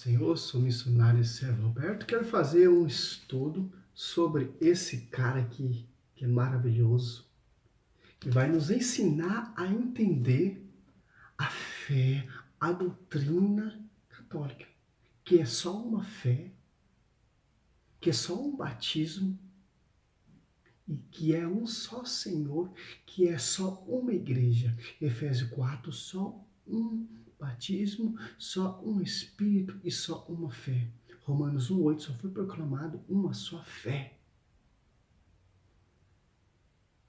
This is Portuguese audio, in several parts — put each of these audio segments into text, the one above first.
Senhor, sou missionário Sérgio Roberto. Quero fazer um estudo sobre esse cara aqui, que é maravilhoso, que vai nos ensinar a entender a fé, a doutrina católica, que é só uma fé, que é só um batismo, e que é um só Senhor, que é só uma igreja. Efésios 4, só um batismo, só um Espírito e só uma fé. Romanos 1,8, só foi proclamado uma só fé.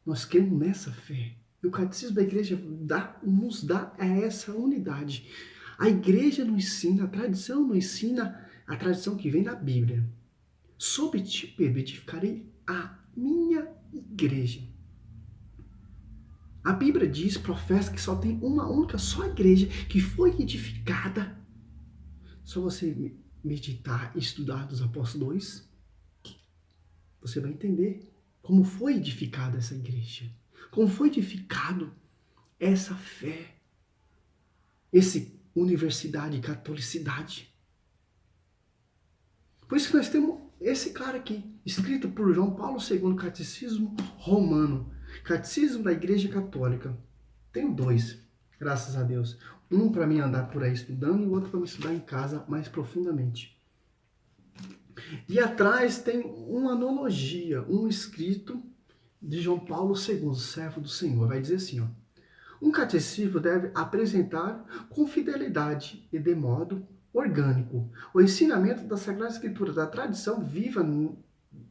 Nós cremos nessa fé. E o catecismo da igreja nos dá essa unidade. A igreja nos ensina, a tradição nos ensina, a tradição que vem da Bíblia. Sob ti, Pedro, edificarei a minha igreja. A Bíblia diz, professa que só tem uma única só igreja que foi edificada. Só você meditar e estudar dos Apóstolos 2, você vai entender como foi edificada essa igreja. Como foi edificado essa fé, esse universidade, catolicidade. Por isso que nós temos esse cara aqui, escrito por João Paulo II, Catecismo Romano, Catecismo da Igreja Católica. Tenho dois, graças a Deus. Um para mim andar por aí estudando e o outro para me estudar em casa mais profundamente. E atrás tem uma analogia, um escrito de João Paulo II, servo do Senhor. Vai dizer assim, ó. Um catecismo deve apresentar com fidelidade e de modo orgânico o ensinamento da Sagrada Escritura, da tradição viva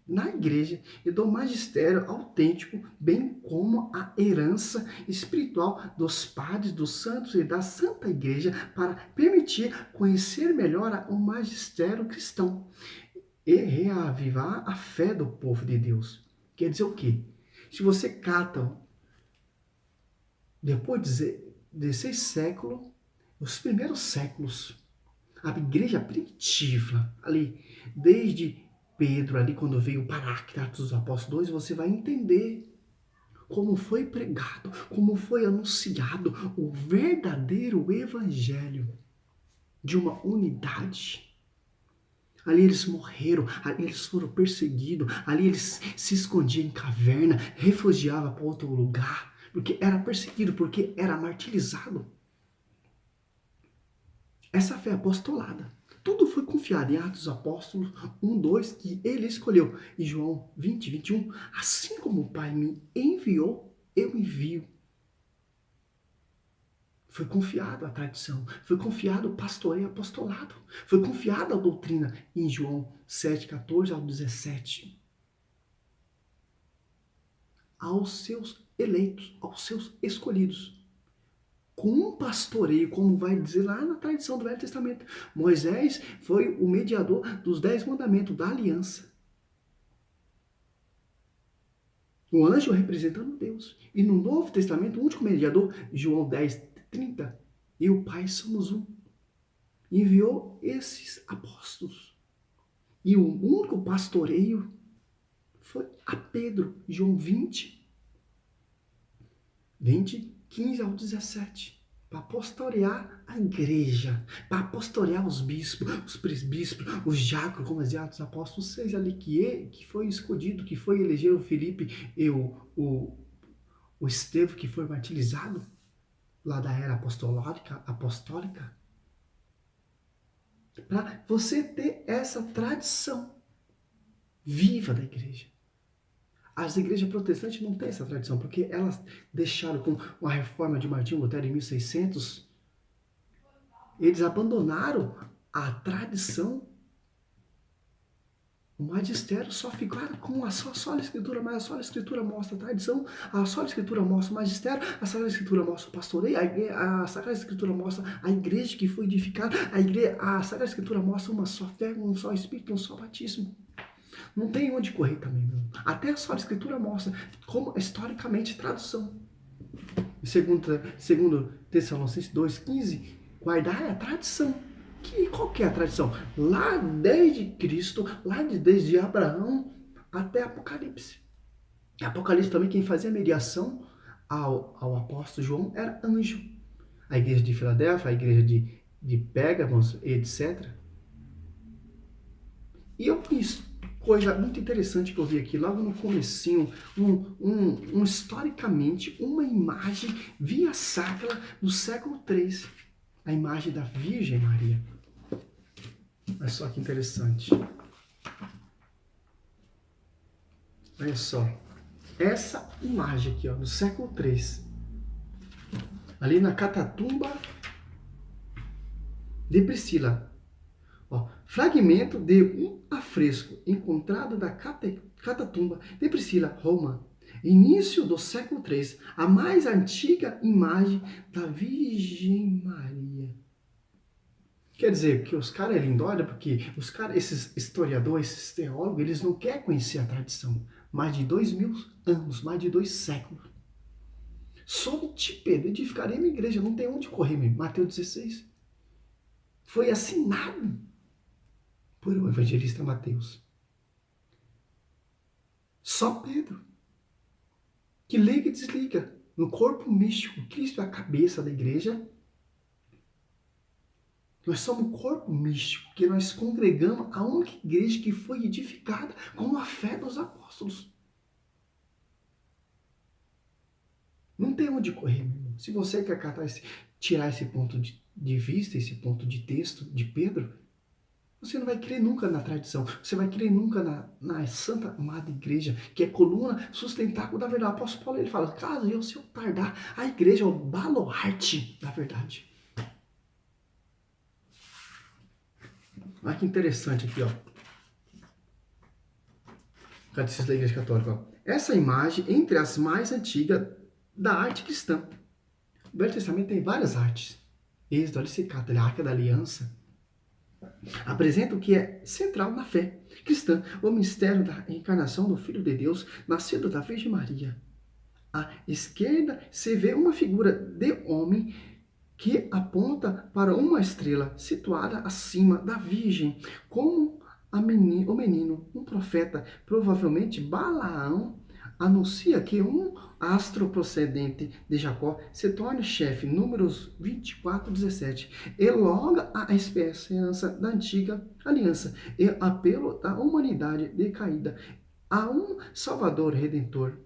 na igreja e do magistério autêntico, bem como a herança espiritual dos padres, dos santos e da Santa Igreja, para permitir conhecer melhor o magistério cristão e reavivar a fé do povo de Deus. Quer dizer o quê? Se você cata depois de 16 séculos, os primeiros séculos, a igreja primitiva, ali, desde Pedro, ali quando veio o Paráclito dos Apóstolos 2, você vai entender como foi pregado, como foi anunciado o verdadeiro evangelho de uma unidade. Ali eles morreram, ali eles foram perseguidos, ali eles se escondiam em caverna, refugiavam para outro lugar, porque era perseguido, porque era martirizado. Essa fé apostolada. Tudo foi confiado em Atos dos Apóstolos 1, 2, que ele escolheu. E João 20, 21, assim como o Pai me enviou, eu envio. Foi confiado a tradição, foi confiado o pastoreio e apostolado, foi confiada a doutrina em João 7, 14 ao 17. Aos seus eleitos, aos seus escolhidos. Com um pastoreio, como vai dizer lá na tradição do Velho Testamento. Moisés foi o mediador dos 10 mandamentos, da aliança. O anjo representando Deus. E no Novo Testamento, o último mediador, João 10, 30, e o Pai somos um. Enviou esses apóstolos. E o único pastoreio foi a Pedro, João 20, 15 ao 17. Para pastorear a igreja, para pastorear os bispos, os presbíteros, os diáconos, como dizia Atos Apóstolos 6 ali, que foi escolhido, que foi eleger o Filipe e o Estevão, que foi martirizado lá da era apostólica. Para você ter essa tradição viva da igreja. As igrejas protestantes não têm essa tradição, porque elas deixaram com a reforma de Martinho Lutero em 1600, eles abandonaram a tradição. O magistério só ficaram com a sola escritura, mas a sola escritura mostra a tradição, a sola escritura mostra o magistério, a sola escritura mostra o pastoreio, a Sagrada Escritura mostra a igreja que foi edificada, a Sagrada Escritura mostra uma só fé, um só Espírito, um só batismo. Não tem onde correr também, meu. Até a sola escritura mostra como historicamente tradução. Segundo Tessalonicenses 2,15, guardar é a tradição. Qual que é a tradição? Lá desde Cristo, desde Abraão até Apocalipse. Apocalipse também, quem fazia mediação ao apóstolo João era anjo. A igreja de Filadélfia, a igreja de Pérgamos, etc. E eu fiz coisa muito interessante que eu vi aqui, logo no comecinho, historicamente, uma imagem via sacra do século III, a imagem da Virgem Maria. Olha só que interessante. Olha só, essa imagem aqui, ó, do século III, ali na Catatumba de Priscila. Ó, fragmento de um afresco encontrado da Catatumba de Priscila, Roma. Início do século III, a mais antiga imagem da Virgem Maria. Quer dizer, que os caras é lindória, porque os caras, esses historiadores, esses teólogos, eles não querem conhecer a tradição. Mais de 2000 anos, mais de 2 séculos. Sobre ti, Pedro, edificarei minha igreja, não tem onde correr mesmo. Mateus 16. Foi assinado por o evangelista Mateus. Só Pedro, que liga e desliga. No corpo místico, Cristo é a cabeça da igreja. Nós somos o corpo místico, que nós congregamos a única igreja que foi edificada com a fé dos apóstolos. Não tem onde correr, meu irmão. Se você quer tirar esse ponto de vista, esse ponto de texto de Pedro, você não vai crer nunca na tradição. Você vai crer nunca na Santa Amada Igreja, que é coluna sustentável da verdade. O apóstolo Paulo ele fala, caso eu se eu tardar, a igreja é o baluarte da verdade. Olha que interessante aqui, ó. Catecismo da Igreja Católica. Ó. Essa imagem, entre as mais antigas da arte cristã. O Velho Testamento tem várias artes. Êxodo, Alicercata, a Arca da Aliança. Apresenta o que é central na fé cristã, o mistério da encarnação do Filho de Deus, nascido da Virgem Maria. À esquerda se vê uma figura de homem que aponta para uma estrela situada acima da Virgem, como o menino, um profeta, provavelmente Balaão, anuncia que um astro procedente de Jacó se torne chefe, Números 24:17, e loga a esperança da antiga aliança e apelo da humanidade decaída a um Salvador Redentor.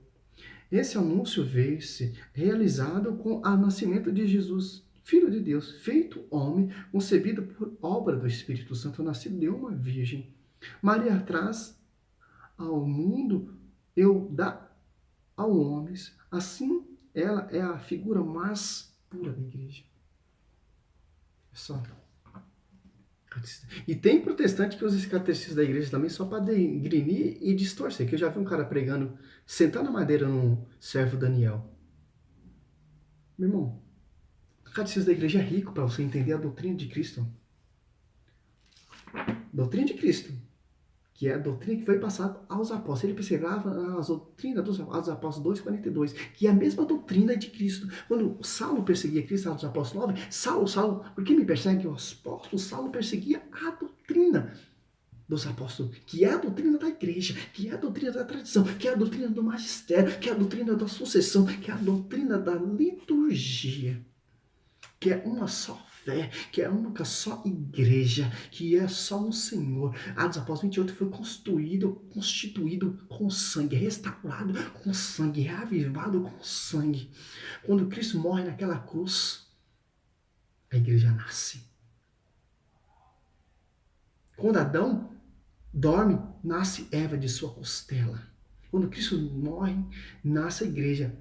Esse anúncio veio-se realizado com o nascimento de Jesus, Filho de Deus, feito homem, concebido por obra do Espírito Santo, nascido de uma virgem. Maria traz ao mundo eu dá ao homens. Assim, ela é a figura mais pura da igreja. É só. E tem protestante que usa esse catecismo da igreja também só para degrinir e distorcer. Que eu já vi um cara pregando, sentado na madeira no servo Daniel. Meu irmão, o catecismo da igreja é rico para você entender a doutrina de Cristo. Doutrina de Cristo, que é a doutrina que foi passada aos apóstolos. Ele perseverava as doutrinas dos apóstolos 2:42, que é a mesma doutrina de Cristo. Quando Saulo perseguia Cristo, Atos dos Apóstolos 9, Saulo, por que me persegue? O apóstolo Saulo perseguia a doutrina dos apóstolos, que é a doutrina da igreja, que é a doutrina da tradição, que é a doutrina do magistério, que é a doutrina da sucessão, que é a doutrina da liturgia, que é uma só fé, que é uma só igreja, que é só um Senhor. Atos dos Apóstolos 28 foi constituído com sangue, restaurado com sangue, reavivado com sangue. Quando Cristo morre naquela cruz, a igreja nasce. Quando Adão dorme, nasce Eva de sua costela. Quando Cristo morre, nasce a igreja.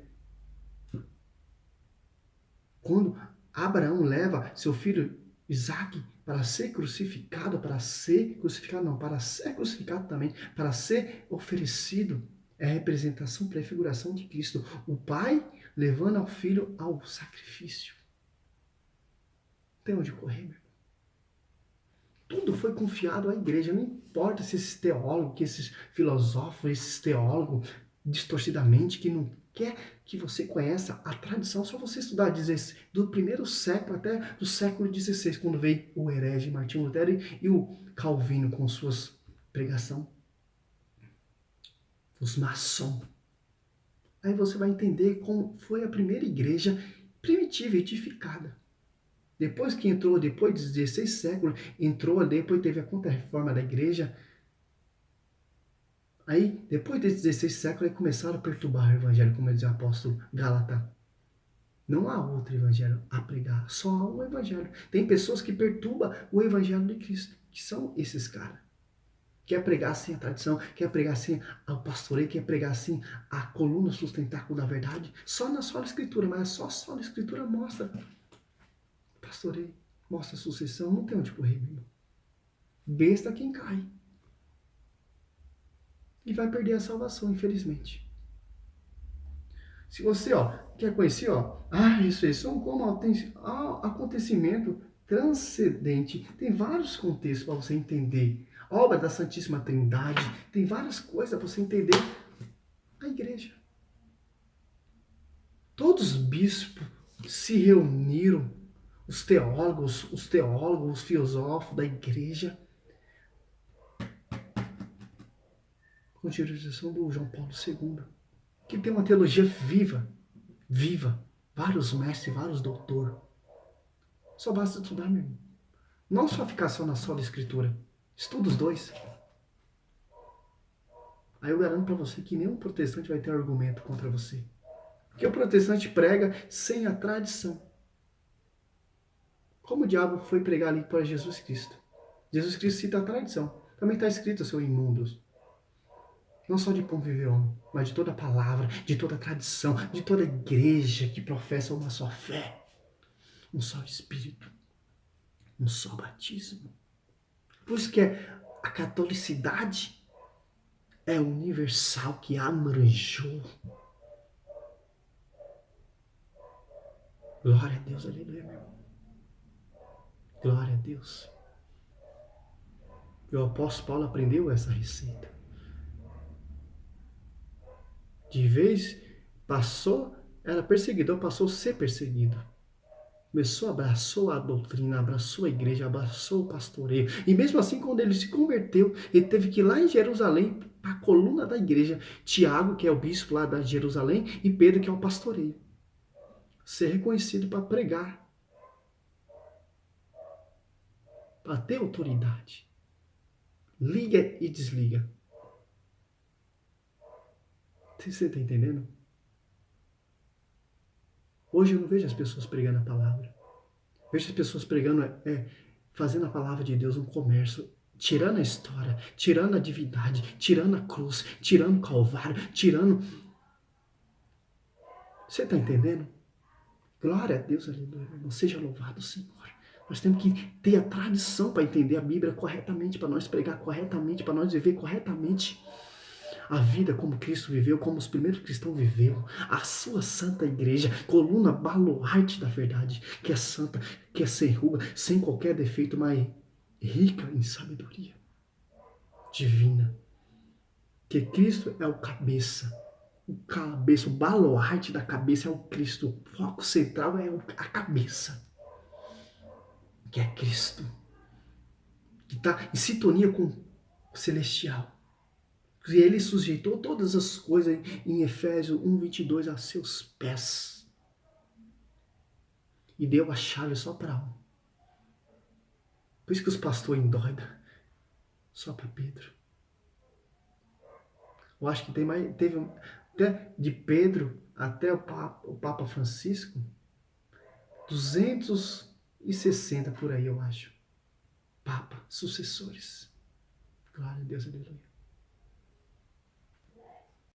Quando Abraão leva seu filho Isaque para ser crucificado também, para ser oferecido, é a representação, prefiguração de Cristo. O pai levando ao filho ao sacrifício. Não tem onde correr, meu irmão. Tudo foi confiado à igreja. Não importa se esses teólogos, que esses filósofos, esses teólogos distorcidamente que não quer que você conheça a tradição, só você estudar do primeiro século até do século XVI, quando veio o herege Martinho Lutero e o Calvino com suas pregação, os maçons. Aí você vai entender como foi a primeira igreja primitiva, edificada. Depois que entrou, depois de 16 séculos, entrou, depois teve a contra-reforma da igreja, Aí, depois desses 16 séculos, aí começaram a perturbar o evangelho, como diz o apóstolo Gálatas. Não há outro evangelho a pregar, só há um evangelho. Tem pessoas que perturbam o evangelho de Cristo, que são esses caras. Quer pregar assim a tradição, quer pregar assim o pastoreio, quer pregar assim a coluna sustentáculo da verdade. Só na sola escritura, mas só a sola escritura mostra pastoreio, mostra sucessão, não tem onde correr, meu irmão. Besta quem cai. E vai perder a salvação, infelizmente. Se você, quer conhecer, a ressurreição como acontecimento transcendente, tem vários contextos para você entender. Obra da Santíssima Trindade, tem várias coisas para você entender a igreja. Todos os bispos se reuniram, os teólogos, os filósofos da igreja, com jurisdição do João Paulo II, que tem uma teologia viva, vários mestres, vários doutores. Só basta estudar, meu irmão. Não só ficar só na sola escritura. Estuda os dois. Aí eu garanto para você que nenhum protestante vai ter argumento contra você. Porque o protestante prega sem a tradição. Como o diabo foi pregar ali para Jesus Cristo? Jesus Cristo cita a tradição. Também está escrito, seus imundos. Não só de pão vive o homem, mas de toda a palavra, de toda a tradição, de toda a igreja que professa uma só fé, um só Espírito, um só batismo. Por isso que a catolicidade é universal, que abranjou. Glória a Deus, aleluia, meu irmão. Glória a Deus. E o apóstolo Paulo aprendeu essa receita. De vez, era perseguidor, passou a ser perseguido. Abraçou a doutrina, abraçou a igreja, abraçou o pastoreio. E mesmo assim, quando ele se converteu, ele teve que ir lá em Jerusalém, para a coluna da igreja, Tiago, que é o bispo lá de Jerusalém, e Pedro, que é o pastoreio. Ser reconhecido para pregar. Para ter autoridade. Liga e desliga. Você está entendendo? Hoje eu não vejo as pessoas pregando a palavra. Vejo as pessoas pregando, fazendo a palavra de Deus um comércio, tirando a história, tirando a divindade, tirando a cruz, tirando o calvário, tirando... Você está entendendo? Glória a Deus, aleluia. Não seja louvado, Senhor. Nós temos que ter a tradição para entender a Bíblia corretamente, para nós pregar corretamente, para nós viver corretamente a vida como Cristo viveu, como os primeiros cristãos viveram, a sua santa igreja, coluna baluarte da verdade, que é santa, que é sem ruga, sem qualquer defeito, mas rica em sabedoria divina. Que Cristo é o cabeça, o baluarte da cabeça é o Cristo, o foco central é a cabeça, que é Cristo, que está em sintonia com o celestial. E ele sujeitou todas as coisas em Efésios 1:22 a seus pés. E deu a chave só para um. Por isso que os pastores endoidam. Só para Pedro. Eu acho que teve até de Pedro até o Papa Francisco, 260 por aí, eu acho. Papa, sucessores. Glória a Deus, aleluia.